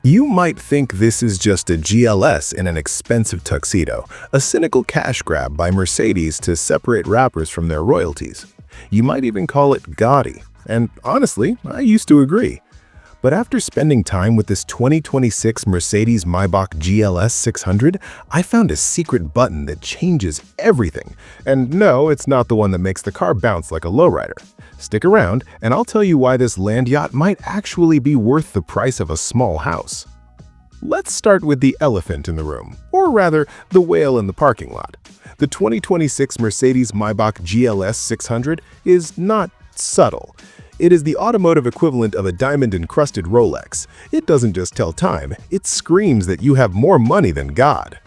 You might think this is just a GLS in an expensive tuxedo, a cynical cash grab by Mercedes to separate rappers from their royalties. You might even call it gaudy, and honestly, I used to agree. But after spending time with this 2026 Mercedes-Maybach GLS 600, I found a secret button that changes everything. And no, it's not the one that makes the car bounce like a lowrider. Stick around, and I'll tell you why this land yacht might actually be worth the price of a small house. Let's start with the elephant in the room, or rather, the whale in the parking lot. The 2026 Mercedes-Maybach GLS 600 is not subtle. It is the automotive equivalent of a diamond-encrusted Rolex. It doesn't just tell time, it screams that you have more money than God.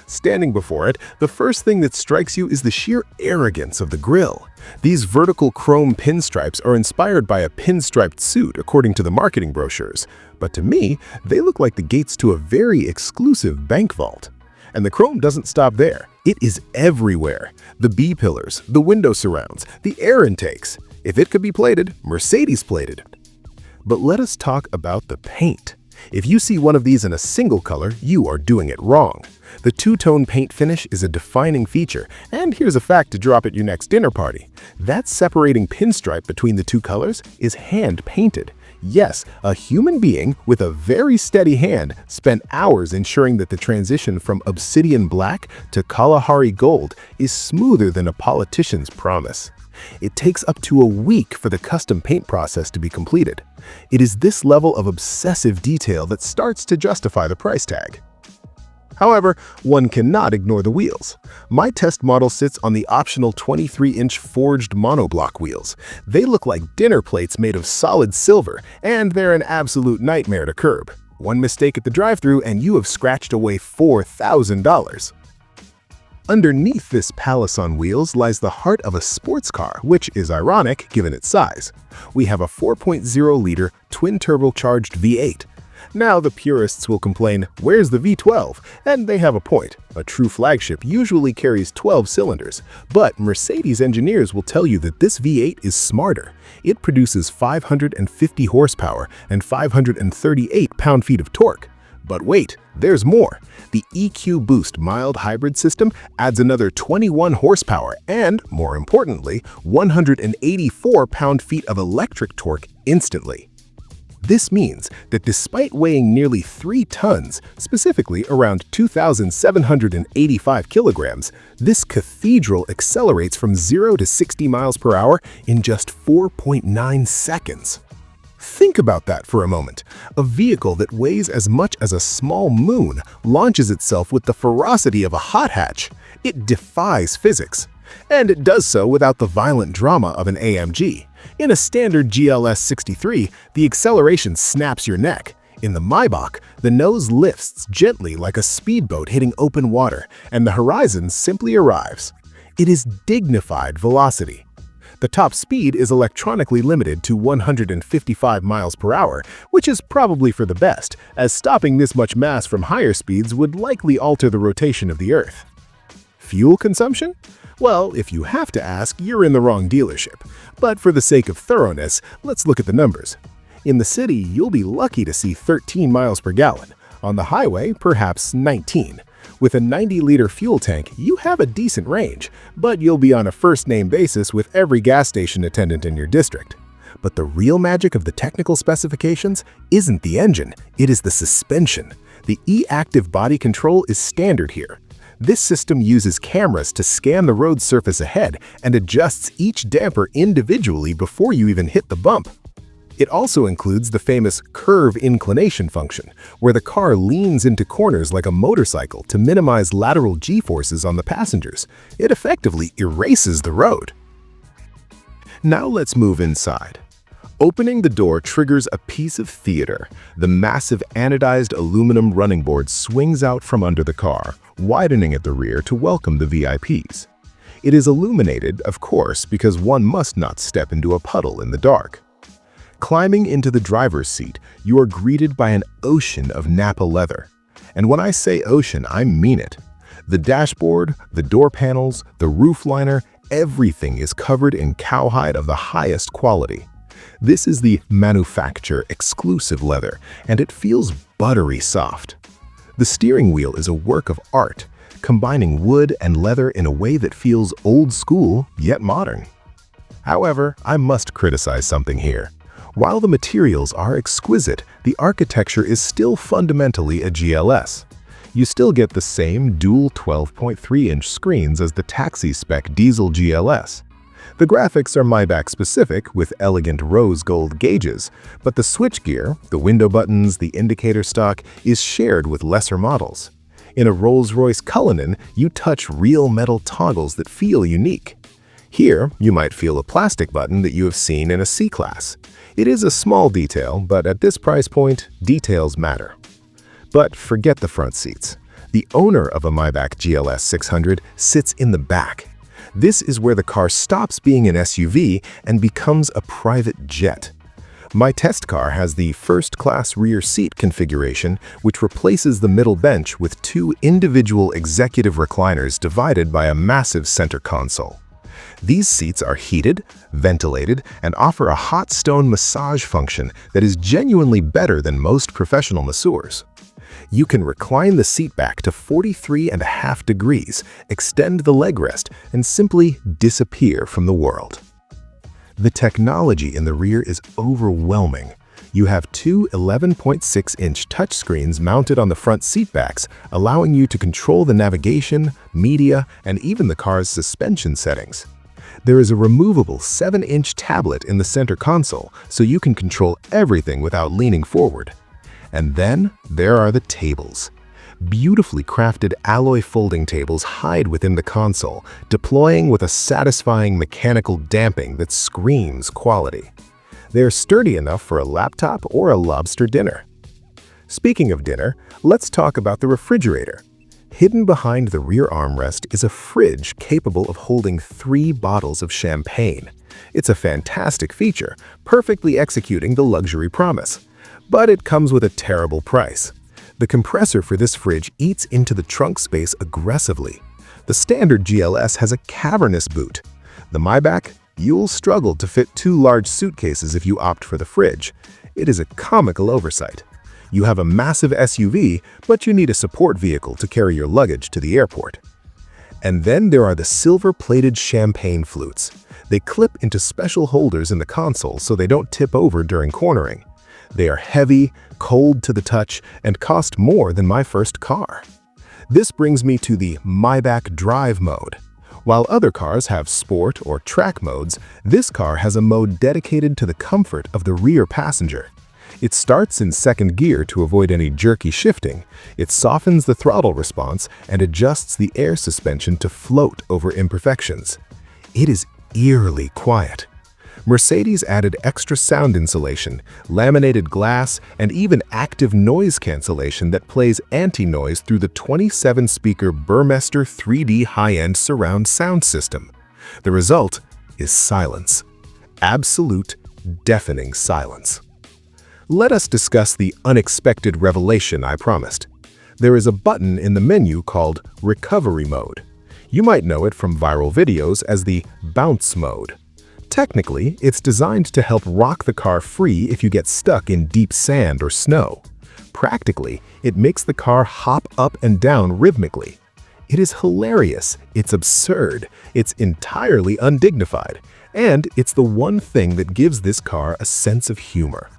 Standing before it, the first thing that strikes you is the sheer arrogance of the grille. These vertical chrome pinstripes are inspired by a pinstriped suit, according to the marketing brochures. But to me, they look like the gates to a very exclusive bank vault. And the chrome doesn't stop there. It is everywhere. The B-pillars, the window surrounds, the air intakes. If it could be plated, Mercedes plated it. But let us talk about the paint. If you see one of these in a single color, you are doing it wrong. The two-tone paint finish is a defining feature, and here's a fact to drop at your next dinner party. That separating pinstripe between the two colors is hand-painted. Yes, a human being with a very steady hand spent hours ensuring that the transition from obsidian black to Kalahari gold is smoother than a politician's promise. It takes up to a week for the custom paint process to be completed. It is this level of obsessive detail that starts to justify the price tag. However, one cannot ignore the wheels. My test model sits on the optional 23-inch forged monoblock wheels. They look like dinner plates made of solid silver, and they're an absolute nightmare to curb. One mistake at the drive-thru and you have scratched away $4,000. Underneath this palace on wheels lies the heart of a sports car, which is ironic given its size. We have a 4.0-liter twin-turbocharged V8. Now the purists will complain, where's the V12? And they have a point. A true flagship usually carries 12 cylinders, but Mercedes engineers will tell you that this V8 is smarter. It produces 550 horsepower and 538 pound-feet of torque. But wait, there's more. The EQ Boost mild hybrid system adds another 21 horsepower and, more importantly, 184 pound-feet of electric torque instantly. This means that despite weighing nearly 3 tons, specifically around 2,785 kilograms, this cathedral accelerates from 0 to 60 miles per hour in just 4.9 seconds. Think about that for a moment. A vehicle that weighs as much as a small moon launches itself with the ferocity of a hot hatch. It defies physics. And it does so without the violent drama of an AMG. In a standard GLS 63, the acceleration snaps your neck. In the Maybach, the nose lifts gently like a speedboat hitting open water, and the horizon simply arrives. It is dignified velocity. The top speed is electronically limited to 155 miles per hour, which is probably for the best, as stopping this much mass from higher speeds would likely alter the rotation of the Earth. Fuel consumption? Well, if you have to ask, you're in the wrong dealership. But for the sake of thoroughness, let's look at the numbers. In the city, you'll be lucky to see 13 miles per gallon. On the highway, perhaps 19. With a 90-liter fuel tank, you have a decent range, but you'll be on a first-name basis with every gas station attendant in your district. But the real magic of the technical specifications isn't the engine, it is the suspension. The e-active body control is standard here. This system uses cameras to scan the road surface ahead and adjusts each damper individually before you even hit the bump. It also includes the famous curve inclination function, where the car leans into corners like a motorcycle to minimize lateral G-forces on the passengers. It effectively erases the road. Now let's move inside. Opening the door triggers a piece of theater. The massive anodized aluminum running board swings out from under the car, widening at the rear to welcome the VIPs. It is illuminated, of course, because one must not step into a puddle in the dark. Climbing into the driver's seat, you are greeted by an ocean of Napa leather. And when I say ocean, I mean it. The dashboard, the door panels, the roof liner, everything is covered in cowhide of the highest quality. This is the manufacturer-exclusive leather, and it feels buttery soft. The steering wheel is a work of art, combining wood and leather in a way that feels old school yet modern. However, I must criticize something here. While the materials are exquisite, the architecture is still fundamentally a GLS. You still get the same dual 12.3-inch screens as the taxi-spec diesel GLS. The graphics are Maybach-specific with elegant rose gold gauges, but the switchgear, the window buttons, the indicator stock is shared with lesser models. In a Rolls-Royce Cullinan, you touch real metal toggles that feel unique. Here, you might feel a plastic button that you have seen in a C-Class. It is a small detail, but at this price point, details matter. But forget the front seats. The owner of a Maybach GLS600 sits in the back. This is where the car stops being an SUV and becomes a private jet. My test car has the first-class rear seat configuration, which replaces the middle bench with two individual executive recliners divided by a massive center console. These seats are heated, ventilated, and offer a hot stone massage function that is genuinely better than most professional masseurs. You can recline the seat back to 43.5 degrees, extend the leg rest, and simply disappear from the world. The technology in the rear is overwhelming. You have two 11.6-inch touchscreens mounted on the front seat backs, allowing you to control the navigation, media, and even the car's suspension settings. There is a removable 7-inch tablet in the center console, so you can control everything without leaning forward. And then there are the tables. Beautifully crafted alloy folding tables hide within the console, deploying with a satisfying mechanical damping that screams quality. They are sturdy enough for a laptop or a lobster dinner. Speaking of dinner, let's talk about the refrigerator. Hidden behind the rear armrest is a fridge capable of holding 3 bottles of champagne. It's a fantastic feature, perfectly executing the luxury promise. But it comes with a terrible price. The compressor for this fridge eats into the trunk space aggressively. The standard GLS has a cavernous boot. The Maybach, you'll struggle to fit 2 large suitcases if you opt for the fridge. It is a comical oversight. You have a massive SUV, but you need a support vehicle to carry your luggage to the airport. And then there are the silver-plated champagne flutes. They clip into special holders in the console so they don't tip over during cornering. They are heavy, cold to the touch, and cost more than my first car. This brings me to the Maybach Drive mode. While other cars have sport or track modes, this car has a mode dedicated to the comfort of the rear passenger. It starts in second gear to avoid any jerky shifting. It softens the throttle response and adjusts the air suspension to float over imperfections. It is eerily quiet. Mercedes added extra sound insulation, laminated glass, and even active noise cancellation that plays anti-noise through the 27-speaker Burmester 3D high-end surround sound system. The result is silence. Absolute, deafening silence. Let us discuss the unexpected revelation I promised. There is a button in the menu called Recovery Mode. You might know it from viral videos as the Bounce Mode. Technically, it's designed to help rock the car free if you get stuck in deep sand or snow. Practically, it makes the car hop up and down rhythmically. It is hilarious, it's absurd, it's entirely undignified, and it's the one thing that gives this car a sense of humor.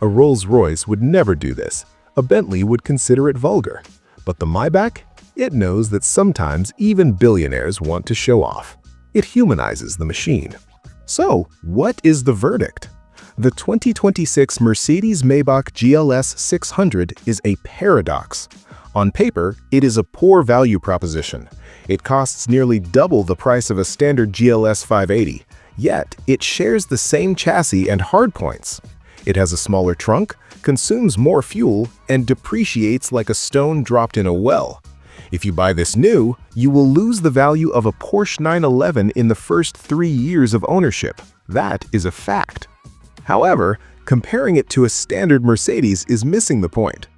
A Rolls-Royce would never do this. A Bentley would consider it vulgar. But the Maybach? It knows that sometimes even billionaires want to show off. It humanizes the machine. So, what is the verdict? The 2026 Mercedes-Maybach GLS600 is a paradox. On paper, it is a poor value proposition. It costs nearly double the price of a standard GLS 580, yet it shares the same chassis and hardpoints. It has a smaller trunk, consumes more fuel, and depreciates like a stone dropped in a well. If you buy this new, you will lose the value of a Porsche 911 in the first 3 years of ownership. That is a fact. However, comparing it to a standard Mercedes is missing the point.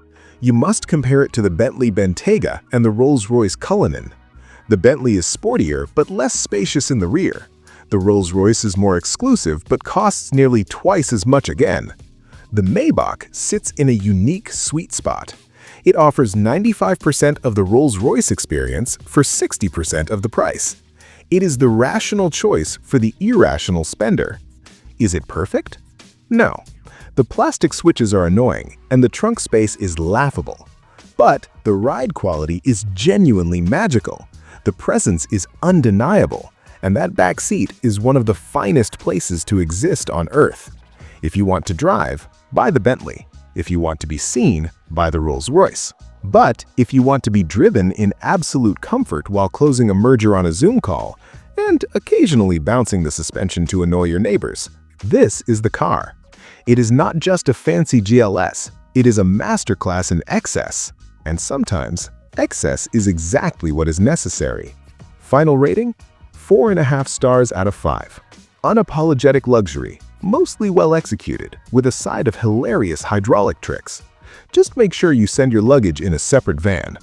You must compare it to the Bentley Bentayga and the Rolls-Royce Cullinan. The Bentley is sportier but less spacious in the rear. The Rolls-Royce is more exclusive but costs nearly twice as much again. The Maybach sits in a unique sweet spot. It offers 95% of the Rolls-Royce experience for 60% of the price. It is the rational choice for the irrational spender. Is it perfect? No. The plastic switches are annoying, and the trunk space is laughable. But the ride quality is genuinely magical. The presence is undeniable, and that back seat is one of the finest places to exist on Earth. If you want to drive, buy the Bentley. If you want to be seen, buy the Rolls-Royce. But if you want to be driven in absolute comfort while closing a merger on a Zoom call, and occasionally bouncing the suspension to annoy your neighbors, this is the car. It is not just a fancy GLS, it is a masterclass in excess. And sometimes, excess is exactly what is necessary. Final rating? 4.5 stars out of 5. Unapologetic luxury, mostly well executed, with a side of hilarious hydraulic tricks. Just make sure you send your luggage in a separate van.